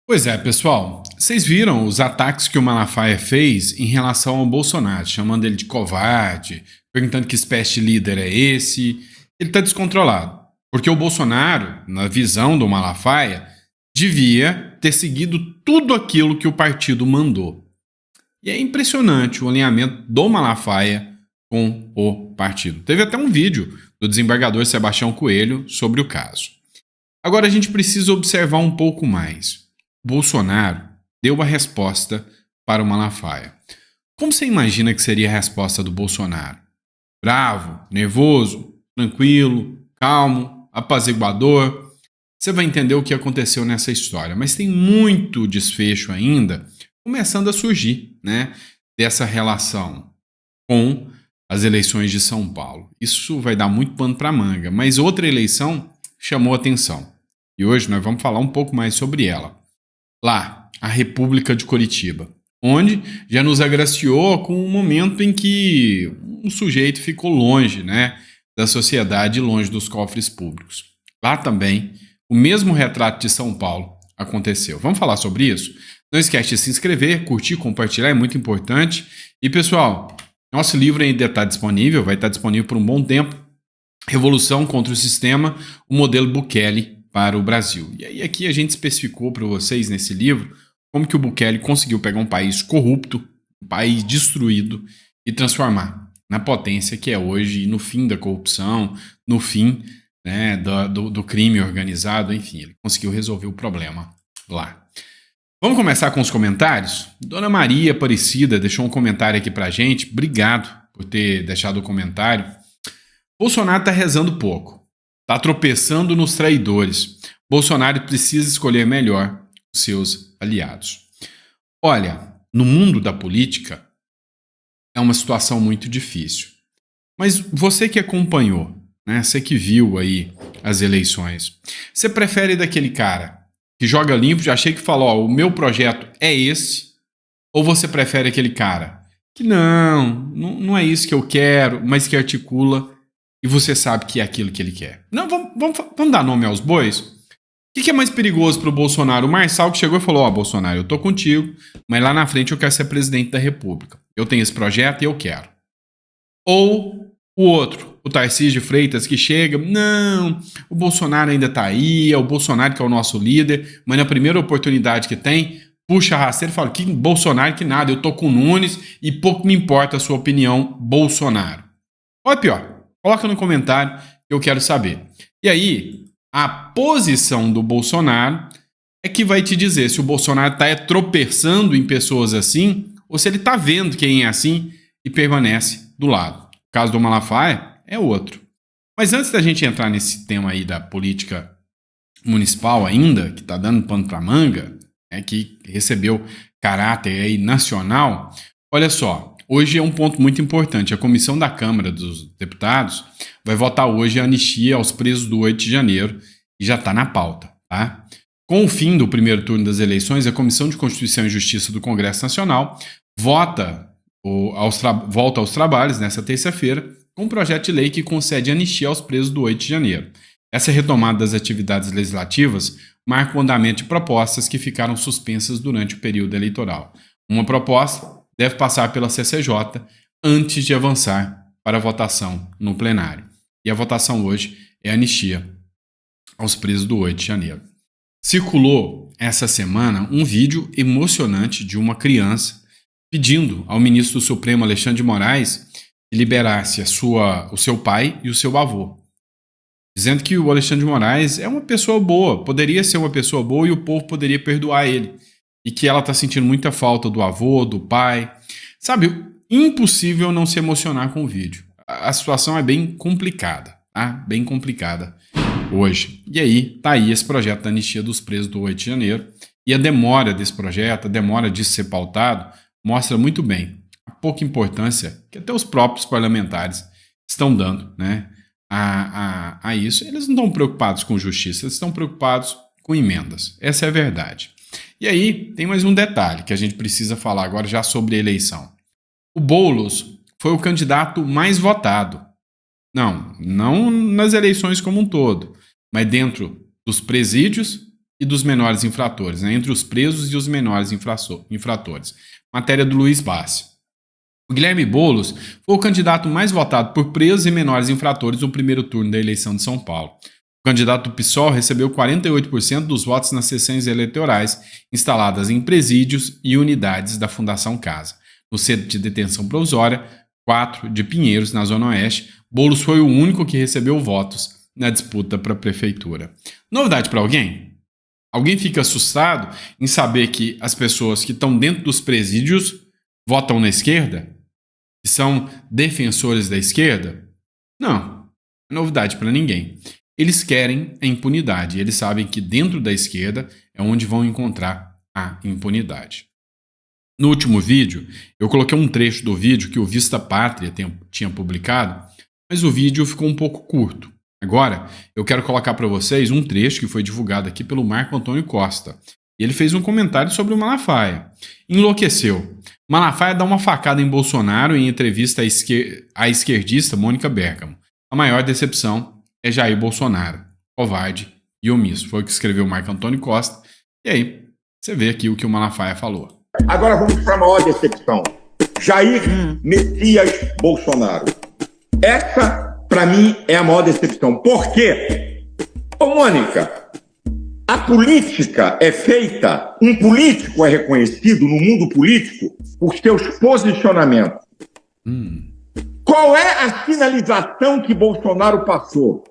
Pois é, pessoal. Vocês viram os ataques que o Malafaia fez em relação ao Bolsonaro, chamando ele de covarde, perguntando que espécie de líder é esse. Ele está descontrolado. Porque o Bolsonaro, na visão do Malafaia, devia ter seguido tudo aquilo que o partido mandou. E é impressionante o alinhamento do Malafaia com o partido. Teve até um vídeo do desembargador Sebastião Coelho sobre o caso. Agora a gente precisa observar um pouco mais. Bolsonaro deu uma resposta para o Malafaia. Como você imagina que seria a resposta do Bolsonaro? Bravo, nervoso, tranquilo, calmo, apaziguador? Você vai entender o que aconteceu nessa história, mas tem muito desfecho ainda começando a surgir, né, dessa relação com as eleições de São Paulo. Isso vai dar muito pano para manga, mas outra eleição chamou atenção. E hoje nós vamos falar um pouco mais sobre ela. Lá, a República de Curitiba, onde já nos agraciou com um momento em que um sujeito ficou longe, né, da sociedade, longe dos cofres públicos. Lá também, o mesmo retrato de São Paulo aconteceu. Vamos falar sobre isso? Não esquece de se inscrever, curtir, compartilhar, é muito importante. E, pessoal, nosso livro ainda está disponível, vai estar disponível por um bom tempo. Revolução contra o Sistema, o modelo Bukele para o Brasil. E aí aqui a gente especificou para vocês nesse livro como que o Bukele conseguiu pegar um país corrupto, um país destruído e transformar na potência que é hoje e no fim da corrupção, no fim, né, do crime organizado, enfim, ele conseguiu resolver o problema lá. Vamos começar com os comentários? Dona Maria Aparecida deixou um comentário aqui pra gente. Obrigado por ter deixado o comentário. Bolsonaro está rezando pouco. Está tropeçando nos traidores. Bolsonaro precisa escolher melhor os seus aliados. Olha, no mundo da política é uma situação muito difícil. Mas você que acompanhou, né, você que viu aí as eleições, você prefere daquele cara que joga limpo, já chega e fala, ó, o meu projeto é esse, ou você prefere aquele cara que não é isso que eu quero, mas que articula e você sabe que é aquilo que ele quer? Não, vamos dar nome aos bois? O que é mais perigoso para o Bolsonaro? O Marçal que chegou e falou, ó, Bolsonaro, eu tô contigo, mas lá na frente eu quero ser presidente da República. Eu tenho esse projeto e eu quero. Ou o outro, o Tarcísio de Freitas, que chega, não, o Bolsonaro ainda tá aí, é o Bolsonaro que é o nosso líder, mas na primeira oportunidade que tem, puxa a rasteira e fala, que Bolsonaro que nada, eu tô com o Nunes e pouco me importa a sua opinião, Bolsonaro. Ou pior, coloca no comentário que eu quero saber. E aí, a posição do Bolsonaro é que vai te dizer se o Bolsonaro está tropeçando em pessoas assim ou se ele está vendo quem é assim e permanece do lado. O caso do Malafaia é outro. Mas antes da gente entrar nesse tema aí da política municipal ainda, que está dando pano para manga, que recebeu caráter aí nacional, olha só, hoje é um ponto muito importante. A comissão da Câmara dos Deputados vai votar hoje a anistia aos presos do 8 de janeiro e já está na pauta, tá? Com o fim do primeiro turno das eleições, a Comissão de Constituição e Justiça do Congresso Nacional volta aos trabalhos nesta terça-feira com um projeto de lei que concede anistia aos presos do 8 de janeiro. Essa retomada das atividades legislativas marca o andamento de propostas que ficaram suspensas durante o período eleitoral. Uma proposta deve passar pela CCJ antes de avançar para a votação no plenário. E a votação hoje é anistia aos presos do 8 de janeiro. Circulou essa semana um vídeo emocionante de uma criança pedindo ao ministro do Supremo, Alexandre de Moraes, que liberasse o seu pai e o seu avô. Dizendo que o Alexandre de Moraes é uma pessoa boa, poderia ser uma pessoa boa e o povo poderia perdoar ele. E que ela está sentindo muita falta do avô, do pai. Sabe, impossível não se emocionar com o vídeo. A situação é bem complicada, tá? Bem complicada hoje. E aí, tá aí esse projeto da anistia dos presos do 8 de janeiro. E a demora desse projeto, a demora disso ser pautado, mostra muito bem a pouca importância que até os próprios parlamentares estão dando, né, a isso. Eles não estão preocupados com justiça, eles estão preocupados com emendas. Essa é a verdade. E aí, tem mais um detalhe que a gente precisa falar agora já sobre a eleição. O Boulos foi o candidato mais votado. Não nas eleições como um todo, mas dentro dos presídios e dos menores infratores, né? Entre os presos e os menores infratores. Matéria do Luiz Bassi. O Guilherme Boulos foi o candidato mais votado por presos e menores infratores no primeiro turno da eleição de São Paulo. O candidato do PSOL recebeu 48% dos votos nas sessões eleitorais instaladas em presídios e unidades da Fundação Casa. No centro de detenção provisória, 4 de Pinheiros, na Zona Oeste, Boulos foi o único que recebeu votos na disputa para a prefeitura. Novidade para alguém? Alguém fica assustado em saber que as pessoas que estão dentro dos presídios votam na esquerda? Que são defensores da esquerda? Não, não é novidade para ninguém. Eles querem a impunidade. Eles sabem que dentro da esquerda é onde vão encontrar a impunidade. No último vídeo, eu coloquei um trecho do vídeo que o Vista Pátria tinha publicado, mas o vídeo ficou um pouco curto. Agora, eu quero colocar para vocês um trecho que foi divulgado aqui pelo Marco Antônio Costa. E ele fez um comentário sobre o Malafaia. Enlouqueceu. Malafaia dá uma facada em Bolsonaro em entrevista à esquerdista Mônica Bergamo. A maior decepção é Jair Bolsonaro, covarde e omisso. Foi o que escreveu o Marco Antônio Costa. E aí, você vê aqui o que o Malafaia falou. Agora vamos para a maior decepção. Jair Messias Bolsonaro. Essa, para mim, é a maior decepção. Por quê? Ô, Mônica, a política é feita, um político é reconhecido no mundo político por seus posicionamentos. Qual é a sinalização que Bolsonaro passou?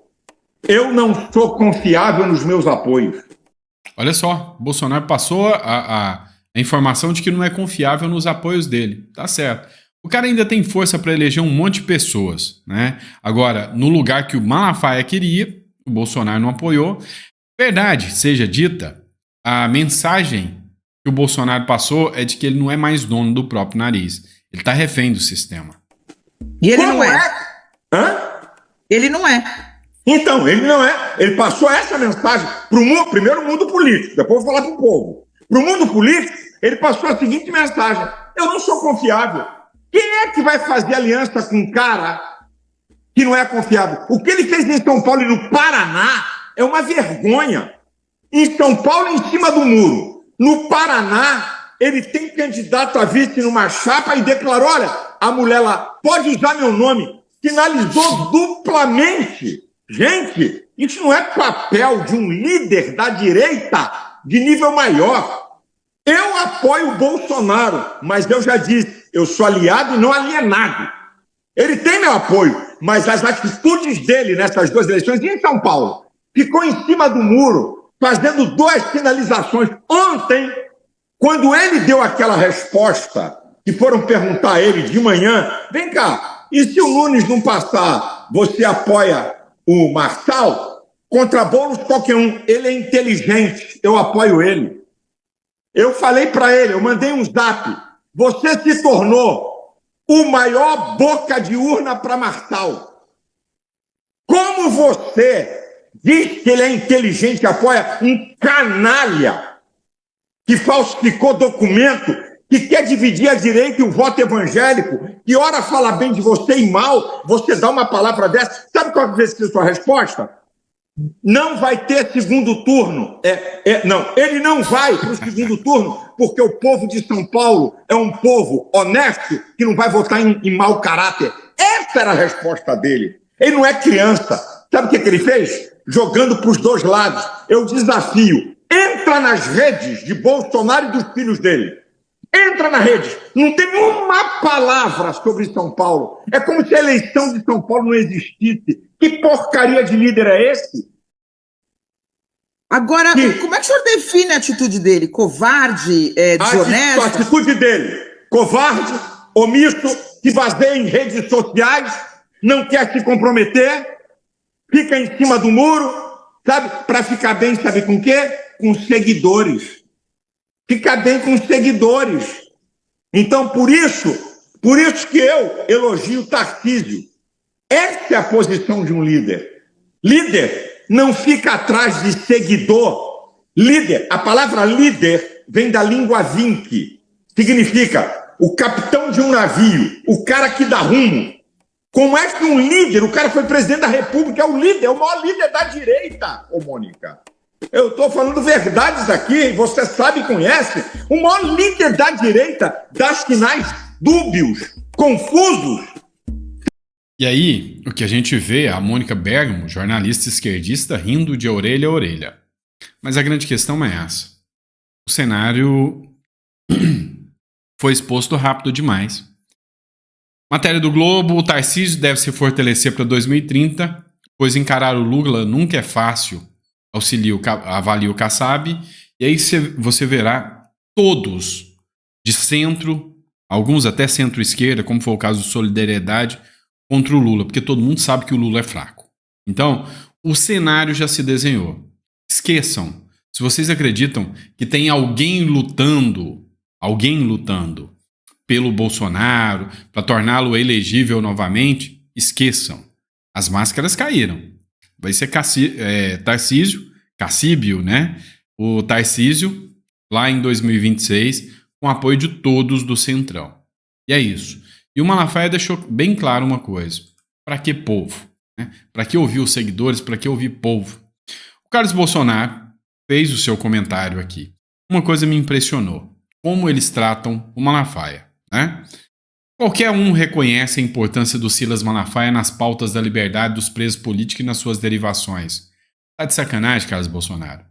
Eu não sou confiável nos meus apoios. Olha só, Bolsonaro passou a informação de que não é confiável nos apoios dele. Tá certo. O cara ainda tem força para eleger um monte de pessoas, né? Agora, no lugar que o Malafaia queria, o Bolsonaro não apoiou. Verdade seja dita, a mensagem que o Bolsonaro passou é de que ele não é mais dono do próprio nariz. Ele tá refém do sistema. E ele não é. Hã? Ele não é. Então, ele não é. Ele passou essa mensagem para o primeiro mundo político, depois eu vou falar para o povo. Para o mundo político, ele passou a seguinte mensagem: eu não sou confiável. Quem é que vai fazer aliança com um cara que não é confiável? O que ele fez em São Paulo e no Paraná é uma vergonha. Em São Paulo, em cima do muro. No Paraná, ele tem candidato a vice numa chapa e declarou: olha, a mulher lá pode usar meu nome. Sinalizou duplamente. Gente, isso não é papel de um líder da direita de nível maior. Eu apoio o Bolsonaro, mas eu já disse, eu sou aliado e não alienado. Ele tem meu apoio, mas as atitudes dele nessas duas eleições, e em São Paulo, ficou em cima do muro, fazendo duas sinalizações. Ontem, quando ele deu aquela resposta, que foram perguntar a ele de manhã, vem cá, e se o Nunes não passar, você apoia o Marçal? Contra Boulos, qualquer um. Ele é inteligente, eu apoio ele. Eu falei para ele, eu mandei um zap, você se tornou o maior boca de urna para Marçal. Como você diz que ele é inteligente e apoia um canalha que falsificou documento, que quer dividir a direita e o voto evangélico, que ora fala bem de você e mal, você dá uma palavra dessa, sabe qual vai ser a sua resposta? Não vai ter segundo turno. Não, ele não vai para o segundo turno, porque o povo de São Paulo é um povo honesto que não vai votar em mau caráter. Essa era a resposta dele. Ele não é criança. Sabe o que ele fez? Jogando para os dois lados. Eu desafio. Entra nas redes de Bolsonaro e dos filhos dele. Entra na rede. Não tem uma palavra sobre São Paulo. É como se a eleição de São Paulo não existisse. Que porcaria de líder é esse? Agora, como é que o senhor define a atitude dele? Covarde, desonesto? A atitude dele, covarde, omisso, se baseia em redes sociais, não quer se comprometer, fica em cima do muro, sabe? Para ficar bem, sabe com o quê? Com seguidores. Fica bem com seguidores. Então, por isso que eu elogio o Tarcísio. Essa é a posição de um líder. Líder não fica atrás de seguidor. Líder, a palavra líder vem da língua vinque. Significa o capitão de um navio, o cara que dá rumo. Como é que um líder, o cara foi presidente da República, é o líder, é o maior líder da direita, ô Mônica. Eu estou falando verdades aqui, você sabe e conhece. O maior líder da direita dá sinais dúbios, confusos. E aí, o que a gente vê é a Mônica Bergamo, jornalista esquerdista, rindo de orelha a orelha. Mas a grande questão é essa. O cenário foi exposto rápido demais. Matéria do Globo: o Tarcísio deve se fortalecer para 2030, pois encarar o Lula nunca é fácil, avalia o Kassab. E aí você verá todos de centro, alguns até centro-esquerda, como foi o caso do Solidariedade, contra o Lula, porque todo mundo sabe que o Lula é fraco. Então, o cenário já se desenhou. Esqueçam, se vocês acreditam que tem alguém lutando pelo Bolsonaro, para torná-lo elegível novamente, esqueçam. As máscaras caíram. Vai ser Cassíbio, né? O Tarcísio, lá em 2026, com apoio de todos do Centrão. E é isso. E o Malafaia deixou bem claro uma coisa. Para que povo? Né? Para que ouvir os seguidores? Para que ouvir povo? O Carlos Bolsonaro fez o seu comentário aqui. Uma coisa me impressionou. Como eles tratam o Malafaia. Né? Qualquer um reconhece a importância do Silas Malafaia nas pautas da liberdade dos presos políticos e nas suas derivações. Tá de sacanagem, Carlos Bolsonaro.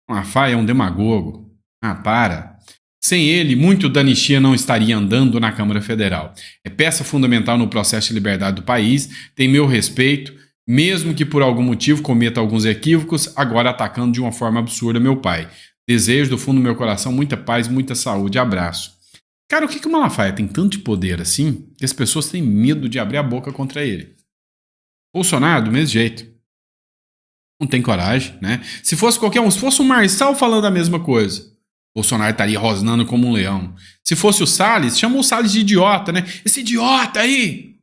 Malafaia é um demagogo. Ah, para. Sem ele, muito da anistia não estaria andando na Câmara Federal. É peça fundamental no processo de liberdade do país, tem meu respeito, mesmo que por algum motivo cometa alguns equívocos, agora atacando de uma forma absurda meu pai. Desejo do fundo do meu coração muita paz, muita saúde. Abraço. Cara, o que o Malafaia tem tanto de poder assim que as pessoas têm medo de abrir a boca contra ele? Bolsonaro, do mesmo jeito. Não tem coragem, né? Se fosse qualquer um, se fosse o Marçal falando a mesma coisa, Bolsonaro estaria rosnando como um leão. Se fosse o Salles, chamou o Salles de idiota, né? Esse idiota aí!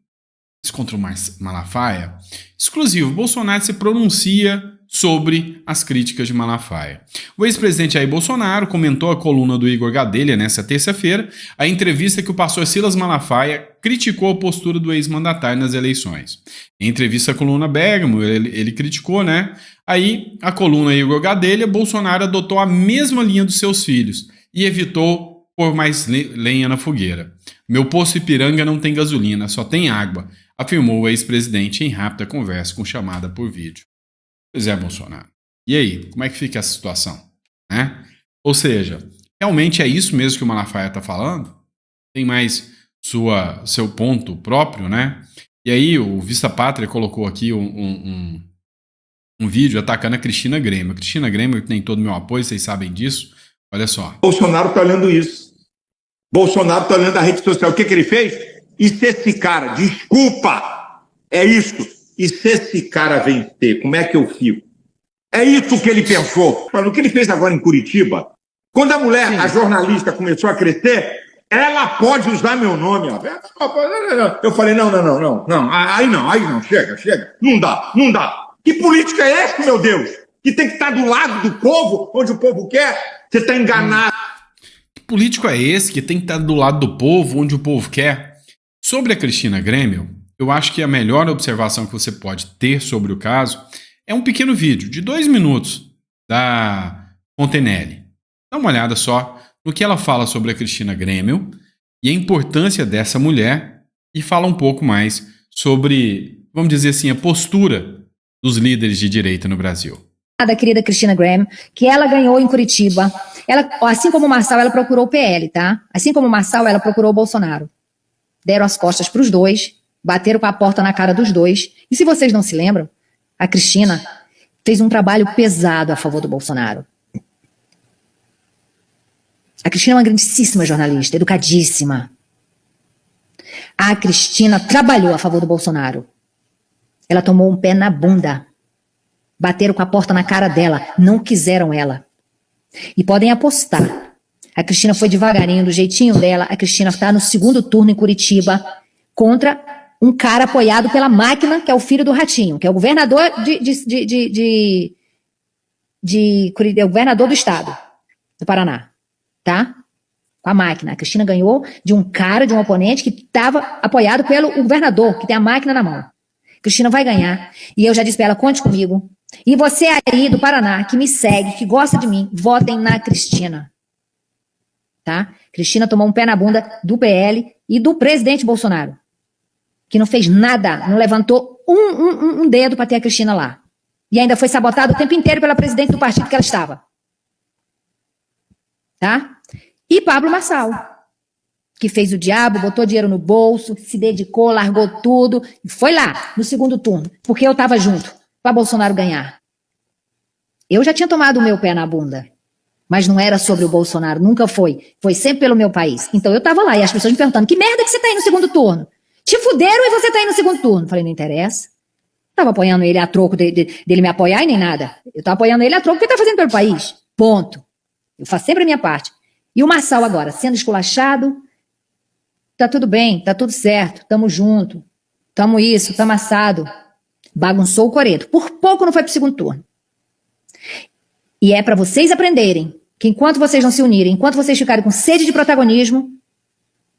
Mas contra o Malafaia, exclusivo, Bolsonaro se pronuncia sobre as críticas de Malafaia. O ex-presidente Jair Bolsonaro comentou a coluna do Igor Gadelha nesta terça-feira, a entrevista que o pastor Silas Malafaia criticou a postura do ex-mandatário nas eleições. Em entrevista à coluna Bergamo, ele criticou, né? Aí, a coluna Igor Gadelha, Bolsonaro adotou a mesma linha dos seus filhos e evitou pôr mais lenha na fogueira. Meu poço Ipiranga não tem gasolina, só tem água, afirmou o ex-presidente em rápida conversa com chamada por vídeo. Pois é, Bolsonaro. E aí, como é que fica essa situação? Né? Ou seja, realmente é isso mesmo que o Malafaia está falando? Tem mais seu ponto próprio, né? E aí o Vista Pátria colocou aqui um vídeo atacando a Cristina Grêmio. A Cristina Grêmio tem todo o meu apoio, vocês sabem disso. Olha só. Bolsonaro está olhando isso. Bolsonaro está olhando a rede social. O que ele fez? E se esse cara, desculpa, é isso. E se esse cara vencer, como é que eu fico? É isso que ele pensou. O que ele fez agora em Curitiba, quando a mulher, a jornalista, começou a crescer, ela pode usar meu nome. Eu falei, não. Aí não, chega. Não dá. Que política é essa, meu Deus? Que tem que estar do lado do povo, onde o povo quer? Você está enganado. Que político é esse que tem que estar do lado do povo, onde o povo quer? Sobre a Cristina Grêmio, eu acho que a melhor observação que você pode ter sobre o caso é um pequeno vídeo de 2 minutos da Fontenelle. Dá uma olhada só no que ela fala sobre a Cristina Grêmio e a importância dessa mulher e fala um pouco mais sobre, vamos dizer assim, a postura dos líderes de direita no Brasil. Da querida Cristina Graham, que ela ganhou em Curitiba. Ela, assim como o Marçal, ela procurou o PL, tá? Assim como o Marçal, ela procurou o Bolsonaro. Deram as costas para os dois, bateram com a porta na cara dos dois. E se vocês não se lembram, a Cristina fez um trabalho pesado a favor do Bolsonaro. A Cristina é uma grandíssima jornalista, educadíssima. A Cristina trabalhou a favor do Bolsonaro. Ela tomou um pé na bunda. Bateram com a porta na cara dela. Não quiseram ela. E podem apostar. A Cristina foi devagarinho, do jeitinho dela. A Cristina está no segundo turno em Curitiba contra um cara apoiado pela máquina, que é o filho do Ratinho, que é o governador é o governador do estado do Paraná. Tá? Com a máquina. A Cristina ganhou de um cara, de um oponente que estava apoiado pelo governador, que tem a máquina na mão. Cristina vai ganhar. E eu já disse para ela, conte comigo. E você aí do Paraná, que me segue, que gosta de mim, votem na Cristina. Tá? Cristina tomou um pé na bunda do PL e do presidente Bolsonaro, que não fez nada, não levantou um dedo para ter a Cristina lá. E ainda foi sabotado o tempo inteiro pela presidente do partido que ela estava. Tá? E Pablo Marçal, que fez o diabo, botou dinheiro no bolso, se dedicou, largou tudo e foi lá no segundo turno, porque eu estava junto para Bolsonaro ganhar. Eu já tinha tomado o meu pé na bunda, mas não era sobre o Bolsonaro, nunca foi. Foi sempre pelo meu país. Então eu estava lá e as pessoas me perguntando, que merda que você tá aí no segundo turno? Te fuderam e você tá aí no segundo turno. Falei, não interessa. Estava apoiando ele a troco dele me apoiar e nem nada. Eu estava apoiando ele a troco porque ele tá fazendo pelo país. Ponto. Eu faço sempre a minha parte. E o Marçal agora, sendo esculachado, tá tudo bem, tá tudo certo, tamo junto, tamo isso, tamo assado. Bagunçou o coreto. Por pouco não foi pro segundo turno. E é para vocês aprenderem que enquanto vocês não se unirem, enquanto vocês ficarem com sede de protagonismo,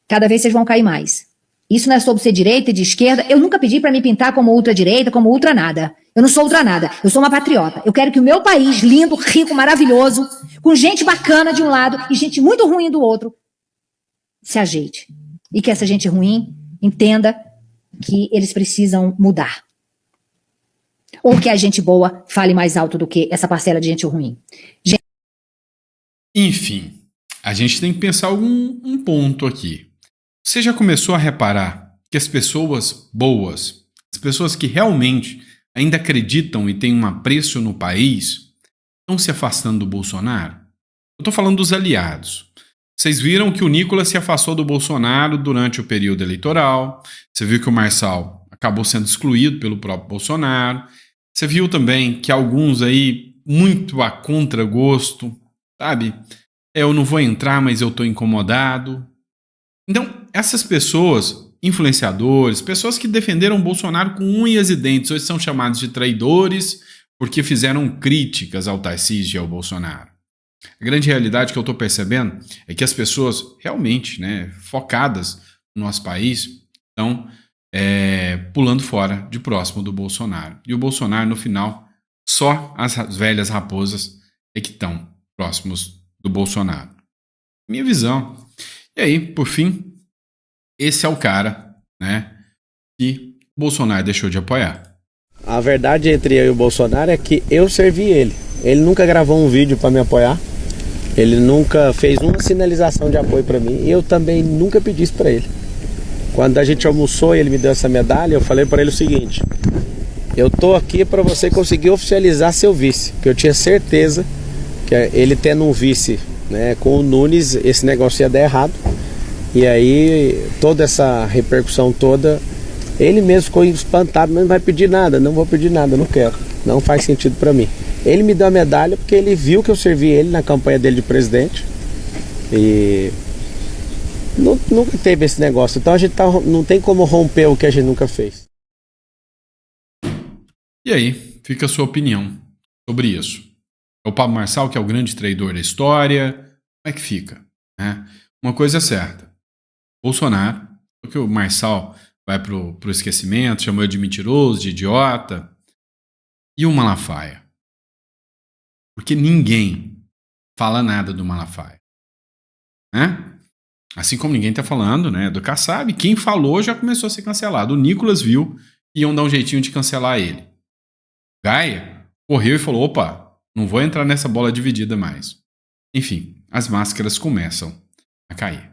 cada vez vocês vão cair mais. Isso não é sobre ser direita e de esquerda. Eu nunca pedi para me pintar como ultradireita, como ultra nada. Eu não sou ultra nada. Eu sou uma patriota. Eu quero que o meu país, lindo, rico, maravilhoso, com gente bacana de um lado e gente muito ruim do outro, se ajeite. E que essa gente ruim entenda que eles precisam mudar. Ou que a gente boa fale mais alto do que essa parcela de gente ruim. Enfim, a gente tem que pensar um ponto aqui. Você já começou a reparar que as pessoas boas, as pessoas que realmente ainda acreditam e têm um apreço no país, estão se afastando do Bolsonaro? Eu estou falando dos aliados. Vocês viram que o Nicolas se afastou do Bolsonaro durante o período eleitoral. Você viu que o Marçal acabou sendo excluído pelo próprio Bolsonaro. Você viu também que alguns aí, muito a contragosto, sabe? Eu não vou entrar, mas eu estou incomodado. Então, essas pessoas, influenciadores, pessoas que defenderam o Bolsonaro com unhas e dentes, hoje são chamados de traidores porque fizeram críticas ao Tarcísio e ao Bolsonaro. A grande realidade que eu estou percebendo é que as pessoas realmente, focadas no nosso país, estão pulando fora de próximo do Bolsonaro. E o Bolsonaro, no final, só as velhas raposas é que estão próximos do Bolsonaro. Minha visão. E aí, por fim, esse é o cara, que o Bolsonaro deixou de apoiar. A verdade entre eu e o Bolsonaro é que eu servi ele. Ele nunca gravou um vídeo para me apoiar. Ele nunca fez uma sinalização de apoio para mim. E eu também nunca pedi isso para ele. Quando a gente almoçou e ele me deu essa medalha, eu falei para ele o seguinte: eu tô aqui para você conseguir oficializar seu vice. Porque eu tinha certeza que ele tendo um vice, com o Nunes, esse negócio ia dar errado. E aí, toda essa repercussão toda, ele mesmo ficou espantado, mas não vai pedir nada, não vou pedir nada, não quero. Não faz sentido para mim. Ele me deu a medalha porque ele viu que eu servi ele na campanha dele de presidente. E nunca teve esse negócio. Então a gente não tem como romper o que a gente nunca fez. E aí, fica a sua opinião sobre isso. É o Pablo Marçal que é o grande traidor da história? Como é que fica? Uma coisa é certa. Bolsonaro, porque o Marçal vai pro esquecimento, chamou ele de mentiroso, de idiota. E o Malafaia? Porque ninguém fala nada do Malafaia. Assim como ninguém tá falando, do Kassab. Quem falou já começou a ser cancelado. O Nicolas viu que iam dar um jeitinho de cancelar ele. Gaia correu e falou, opa, não vou entrar nessa bola dividida mais. Enfim, as máscaras começam a cair.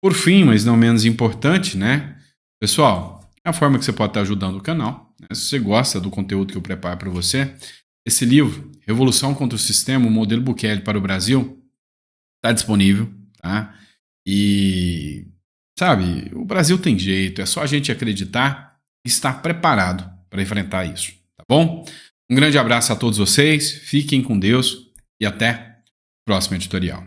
Por fim, mas não menos importante, pessoal, é a forma que você pode estar ajudando o canal. Se você gosta do conteúdo que eu preparo para você, esse livro, Revolução contra o Sistema, o Modelo Bukele para o Brasil, está disponível, tá? E, sabe, o Brasil tem jeito, é só a gente acreditar e estar preparado para enfrentar isso, tá bom? Um grande abraço a todos vocês, fiquem com Deus e até o próximo editorial.